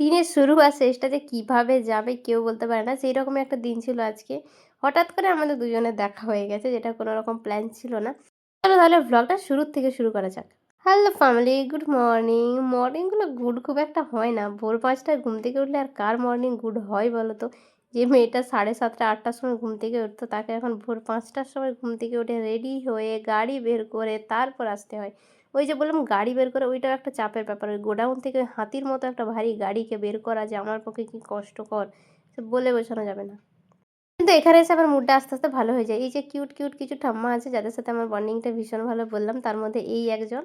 দিনের শুরু আর শেষটা যে কিভাবে যাবে কেউ বলতে পারে না। সেইরকমই একটা দিন ছিল আজকে। হঠাৎ করে আমাদের দুজনের দেখা হয়ে গেছে যেটা কোনো রকম প্ল্যান ছিল না। চলো তাহলে ভ্লগটা শুরুর থেকে শুরু করা যাক। Hello family, good morning. মর্নিংগুলো গুড খুব একটা হয় না। ভোর ৫ টায় ঘুম থেকে উঠলে আর কার মর্নিং গুড হয় বলো তো? যে মেয়েটা ৭:৩০ ৮টার সময় ঘুম থেকে উঠতো তাকে এখন ভোর ৫ টার সময় ঘুম থেকে উঠে রেডি হয়ে গাড়ি বের করে তারপর আসতে হয়। ওই যে বললাম গাড়ি বের করে ওইটাও একটা চাপের ব্যাপার। ওই গোডাউন থেকে ওই হাতির মতো একটা ভারী গাড়িকে বের করা যে আমার পক্ষে কি কষ্টকর সে বলে বোঝানো যাবে না। কিন্তু এখানে এসে আমার মুডটা আস্তে, আস্তে ভালো হয়ে যায়। এই যে কিউট, কিউট কিছু ঠাম্মা আছে যাদের সাথে আমার বন্ডিংটা ভীষণ ভালো বললাম তার মধ্যে এই একজন।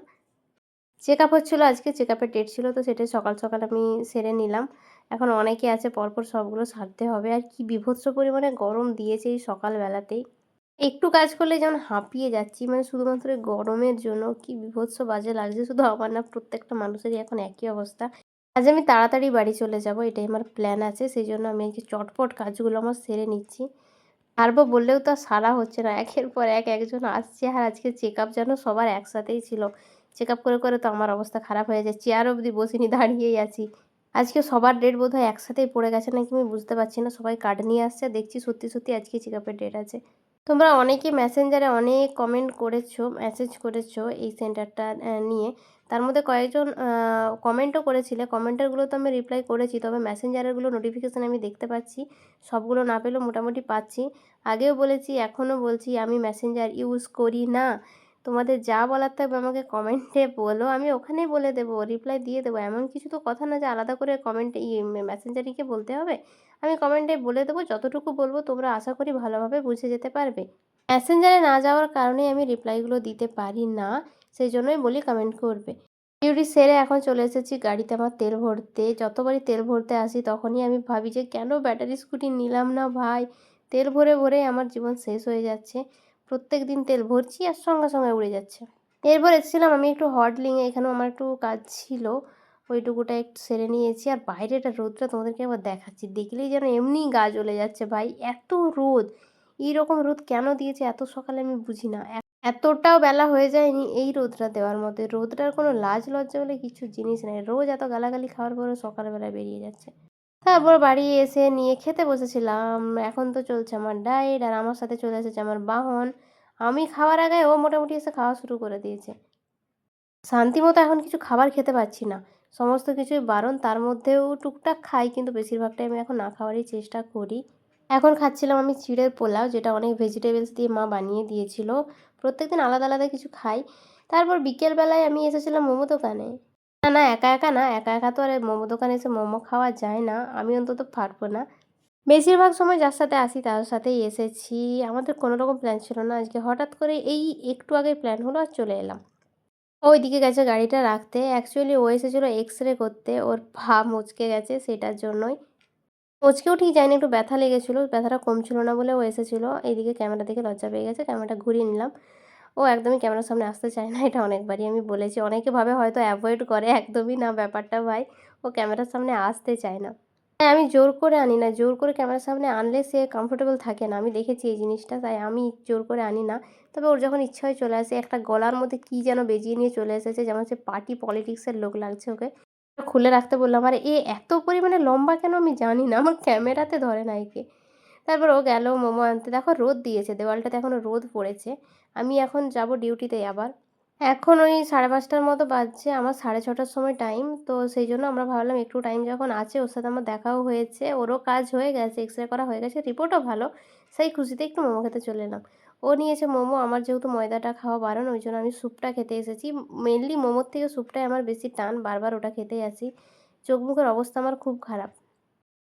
চেকআপ হচ্ছিল আজকে, চেকআপের ডেট ছিল তো সেটাই সকাল, সকাল আমি সেরে নিলাম। এখন অনেকে আছে পরপর সবগুলো সারতে হবে। আর কি বীভৎস পরিমাণে গরম দিয়েছে এই সকাল বেলাতেই। একটু কাজ করলেই যেমন হাঁপিয়ে যাচ্ছি মানে শুধুমাত্র এই গরমের জন্য কি বীভৎস বাজে লাগছে। শুধু আমার না প্রত্যেকটা মানুষেরই এখন একই অবস্থা। আজ আমি তাড়াতাড়ি বাড়ি চলে যাবো এটাই আমার প্ল্যান আছে। সেইজন্য আমি এই যে চটপট কাজগুলো আমার সেরে নিচ্ছি। সারবো বললেও তো আর সারা হচ্ছে না। একের পর এক একজন আসছে আর আজকে চেকআপ যেন সবার একসাথেই ছিল। চেকআপ করে, করে তো আমার অবস্থা খারাপ হয়ে যায়। চেয়ার অবধি বসিনি দাঁড়িয়েই আছি। আজকে সবার ডেট বোধহয় একসাথেই পড়ে গেছে নাকি আমি বুঝতে পারছি না। সবাই কার্ড নিয়ে আসছে। দেখছি সত্যি, সত্যি আজকেই চেকআপের ডেট আছে। তোমরা অনেকেই মেসেঞ্জারে অনেক কমেন্ট করেছো, মেসেজ করেছো এই সেন্টারটা নিয়ে। তার মধ্যে কয়েকজন কমেন্টও করেছিলে। কমেন্টেরগুলো তো আমি রিপ্লাই করেছি। তবে মেসেঞ্জারেরগুলো নোটিফিকেশন আমি দেখতে পাচ্ছি। সবগুলো না পেলেও মোটামুটি পাচ্ছি। আগেও বলেছি, এখনও বলছি আমি মেসেঞ্জার ইউজ করি না। তোমাদের যা বলার থাকবে আমাকে কমেন্টে বলো। আমি ওখানেই বলে দেবো, রিপ্লাই দিয়ে দেবো। এমন কিছু তো কথা না যে আলাদা করে কমেন্টে মেসেঞ্জারে গিয়ে বলতে হবে। আমি কমেন্টে বলে দেবো, যতটুকু বলবো তোমরা আশা করি ভালোভাবে বুঝে যেতে পারবে। মেসেঞ্জারে না যাওয়ার কারণেই আমি রিপ্লাইগুলো দিতে পারি না। সেই জন্যই বলি কমেন্ট করবে। ডিউটি সেরে এখন চলে এসেছি গাড়িতে আমার তেল ভরতে। যতবারই তেল ভরতে আসি তখনই আমি ভাবি যে কেন ব্যাটারি স্কুটি নিলাম না ভাই। তেল ভরে ভরেই আমার জীবন শেষ হয়ে যাচ্ছে। প্রত্যেকদিন তেল ভরছি আর সঙ্গে, সঙ্গে উড়ে যাচ্ছে। এরপর এসেছিলাম আমি একটু হডলিংয়ে, এখানেও আমার একটু কাজ ছিল। ওইটুকুটা একটু সেরে নিয়েছি। আর বাইরেটা রোদটা তোমাদেরকে একবার দেখাচ্ছি। দেখলেই যেন এমনিই গা জ্বলে যাচ্ছে ভাই। এত রোদ! এইরকম রোদ কেন দিয়েছে এত সকালে আমি বুঝি না। এতটাও বেলা হয়ে যায়নি এই রোদটা দেওয়ার মতো। রোদটার কোনো লাজ লজ্জা বলে কিছু জিনিস নেই। রোজ এত গালাগালি খাওয়ার পরেও সকালবেলায় বেরিয়ে যাচ্ছে। তারপর বাড়ি এসে নিয়ে খেতে বসেছিলাম। এখন তো চলছে আমার ডায়েট আর আমার সাথে চলে এসেছে আমার বাহন। আমি খাওয়ার আগে ও মোটামুটি এসে খাওয়া শুরু করে দিয়েছে। শান্তিমতো এখন কিছু খাবার খেতে পারছি না। সমস্ত কিছুই বারণ, তার মধ্যেও টুকটাক খাই কিন্তু বেশিরভাগটাই আমি এখন না খাওয়ারই চেষ্টা করি। এখন খাচ্ছিলাম আমি চিড়ের পোলাও যেটা অনেক ভেজিটেবলস দিয়ে মা বানিয়ে দিয়েছিল। প্রত্যেকদিন আলাদা, আলাদা কিছু খাই। তারপর বিকেল বেলায় আমি এসেছিলাম মোমো দোকানে। না, না একা, একা না। একা, একা তো আর মোমো দোকানে এসে মোমো খাওয়া যায় না। আমি অন্তত পারব না। বেশিরভাগ সময় যার সাথে আসি তার সাথেই এসেছি। আমাদের কোনো রকম প্ল্যান ছিল না। আজকে হঠাৎ করে এই একটু আগেই প্ল্যান হলো আর চলে এলাম। ও ওইদিকে গেছে গাড়িটা রাখতে। অ্যাকচুয়ালি ও এসেছিল এক্স-রে করতে। ওর পা মচকে গেছে সেটার জন্যই। মচকেও ঠিক যায়নি, একটু ব্যথা লেগেছিল। ব্যথাটা কমছিল না বলে ও এসেছিল। এইদিকে ক্যামেরা দেখে লজ্জা পেয়ে গেছে। ক্যামেরাটা ঘুরিয়ে নিলাম। ও একদমই ক্যামেরার সামনে আসতে চায় না। এটা অনেকবারই আমি বলেছি। অনেকে ভাবে হয়তো অ্যাভয়েড করে। একদমই না ব্যাপারটা ভাই। ও ক্যামেরার সামনে আসতে চায় না। হ্যাঁ, আমি জোর করে আনি না। জোর করে ক্যামেরার সামনে আনলে সে কমফোর্টেবল থাকে না। আমি দেখেছি এই জিনিসটা। তাই আমি জোর করে আনি না। তবে ওর যখন ইচ্ছা হয় চলে আসে। একটা গলার মধ্যে কি যেন বেজিয়ে নিয়ে চলে এসেছে। যেমন হচ্ছে পার্টি পলিটিক্সের লোক লাগছে ওকে। খুলে রাখতে বললাম। আর এ এত পরিমাণে লম্বা কেন আমি জানি না। আমার ক্যামেরাতে ধরে না একে। তারপর ও গেল মোমো আনতে। দেখো রোদ দিয়েছে। দেওয়ালটাতে এখনো রোদ পড়েছে। আমি এখন যাব ডিউটিতে আবার। এখন ওই 5:30টার মতো বাজছে। আমার 6:30টার সময় টাইম। তো সেইজন্য আমরা ভাবলাম একটু টাইম যখন আছে ওর সাথে আমার দেখাও হয়েছে। ওরও কাজ হয়ে গেছে, এক্স-রে করা হয়ে গেছে। রিপোর্টও ভালো। সেই খুশিতে একটু মোমো খেতে চলে এলাম। ও নিয়েছে মোমো। আমার যেহেতু ময়দাটা খাওয়া বারণ ওইজন্য আমি স্যুপটা খেতে এসেছি। মেইনলি মোমোর থেকে স্যুপটাই আমার বেশি টান। বারবার ওটা খেতেই আছি। চোখ মুখের অবস্থা আমার খুব খারাপ।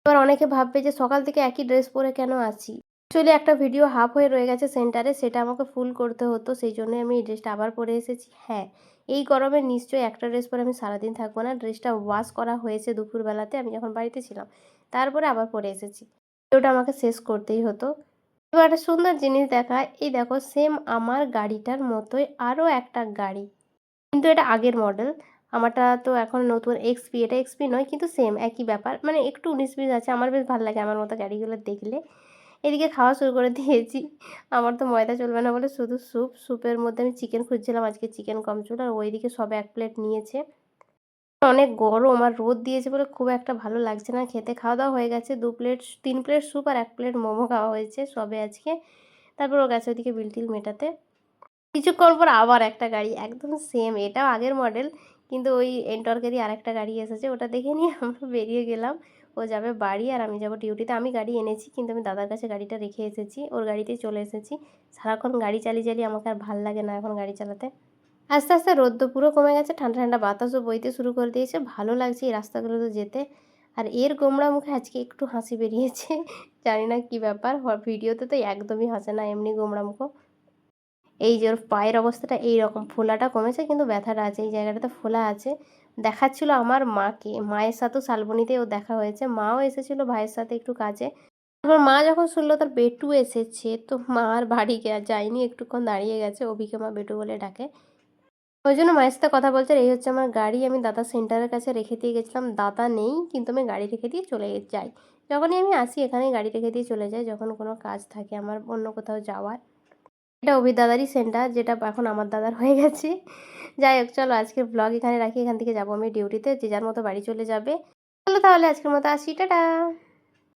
এবার অনেকে ভাববে যে সকাল থেকে একই ড্রেস পরে কেন আছি? অ্যাকচুয়ালি একটা ভিডিও হাফ হয়ে রয়ে গেছে সেন্টারে, সেটা আমাকে ফুল করতে হতো। সেই জন্যই আমি এই ড্রেসটা আবার পরে এসেছি। হ্যাঁ, এই গরমে নিশ্চয়ই একটা ড্রেস পরে আমি সারাদিন থাকবো না। ড্রেসটা ওয়াশ করা হয়েছে দুপুরবেলাতে আমি যখন বাড়িতে ছিলাম। তারপরে আবার পরে এসেছি। ভিডিওটা আমাকে শেষ করতেই হতো। এবার একটা সুন্দর জিনিস দেখায়। এই দেখো সেম আমার গাড়িটার মতোই আরও একটা গাড়ি। কিন্তু এটা আগের মডেল। আমারটা তো এখন নতুন এক্সপি, এটা এক্সপি নয় কিন্তু সেম একই ব্যাপার। মানে একটু ১৯-২০ আছে। আমার বেশ ভাল লাগে আমার মতো গাড়িগুলো দেখলে। এদিকে খাওয়া শুরু করে দিয়েছি। আমার তো ময়দা চলবে না বলে শুধু স্যুপ। স্যুপের মধ্যে আমি চিকেন খুঁজছিলাম, আজকে চিকেন কম ছিল। আর ওইদিকে সবে ১ প্লেট নিয়েছে। অনেক গরম আর রোদ দিয়েছে বলে খুব একটা ভালো লাগছে না খেতে। খাওয়া-দাওয়া হয়ে গেছে। ২ প্লেট ৩ প্লেট স্যুপ আর ১ প্লেট মোমো খাওয়া হয়েছে সবে আজকে। তারপর ও গেছে ওদিকে বিল-টিল মেটাতে। কিছুক্ষণ পর আবার একটা গাড়ি একদম সেম, এটাও আগের মডেল। কিন্তু ওই এন্টর্কেরই আরেকটা গাড়ি এসেছে। ওটা দেখে নিয়ে আমরা বেরিয়ে গেলাম। ও যাবে বাড়ি আর আমি যাব ডিউটিতে। আমি গাড়ি এনেছি কিন্তু আমি দাদার কাছে গাড়িটা রেখে এসেছি। ওর গাড়িতেই চলে এসেছি। সারাক্ষণ গাড়ি চালিয়ে, চালিয়ে আমাকে আর ভাল লাগে না এখন গাড়ি চালাতে। আস্তে, আস্তে রোদ্দুর পুরো কমে গেছে। ঠান্ডা, ঠান্ডা বাতাসও বইতে শুরু করে দিয়েছে। ভালো লাগছে এই রাস্তাগুলোতে যেতে। আর এর গোমড়া মুখে আজকে একটু হাসি বেরিয়েছে। জানি না কি ব্যাপার। ভিডিওতে তো একদমই হাসে না, এমনি গোমড়া মুখো। এই যে ওর পায়ের অবস্থাটা এইরকম, ফোলাটা কমেছে কিন্তু ব্যথাটা আছে। এই জায়গাটাতে ফোলা আছে। দেখাচ্ছিল আমার মাকে। মায়ের সাথেও শালবনীতে ওর দেখা হয়েছে। মাও এসেছিল ভাইয়ের সাথে একটু কাজে। তারপর মা যখন শুনলো তার বেটু এসেছে, তো মা আর বাড়ি যায়নি। একটুক্ষণ দাঁড়িয়ে গেছে। অভিকে মা বেটু বলে ডাকে। ওইজন্য মায়ের সাথে কথা বলছে। আর এই হচ্ছে আমার গাড়ি। আমি দাদার সেন্টারের কাছে রেখে দিয়ে গেছিলাম। দাদা নেই কিন্তু আমি গাড়ি রেখে দিয়ে চলে যাই। যখনই আমি আসি এখানেই গাড়ি রেখে দিয়ে চলে যাই যখন কোনো কাজ থাকে আমার অন্য কোথাও যাওয়ার। এটা অভির দাদারই সেন্টার, যেটা এখন আমার দাদার হয়ে গেছে। যাই হোক চলো আজকের ব্লগ এখানে রাখি। এখান থেকে যাবো আমি ডিউটিতে। যে যার মতো বাড়ি চলে যাবে। চলো তাহলে আজকের মতো আসি। টাটা।